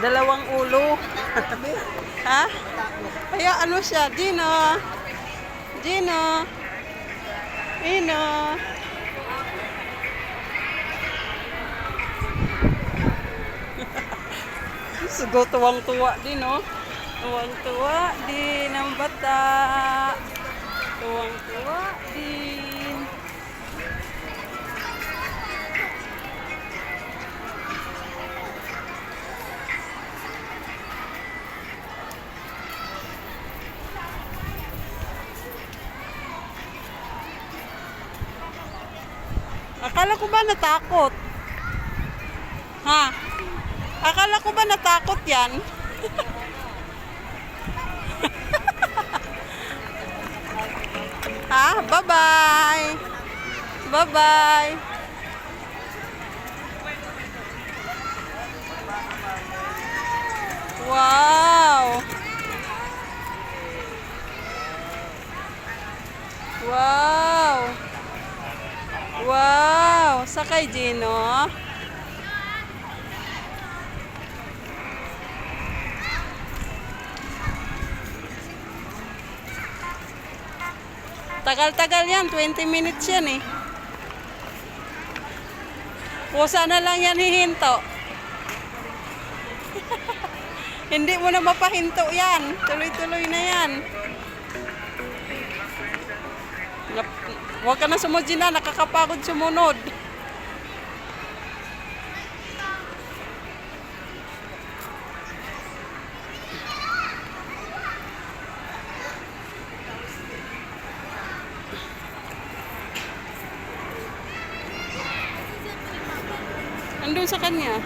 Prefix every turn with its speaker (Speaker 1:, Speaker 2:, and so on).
Speaker 1: Dalawang ulo. Ha? Kaya ano siya? Gino. Gino. Ino. Sugo tuwang-tuwa din, no? Tuwang-tuwa din ang bata. Tuwang-tuwa din. Akala ko ba natakot? Ha? Akala ko ba natakot yan? Ha? Bye-bye! Bye-bye! Wow! Wow! Wow! Sakay, Gino. Tagal-tagal yan. 20 minutes yan eh. Pusa na lang yan hihinto. Hindi mo na mapahinto yan. Tuloy-tuloy na yan. Huwag ka na sumunod na. Nakakapagod sumunod. Andun sa kanya.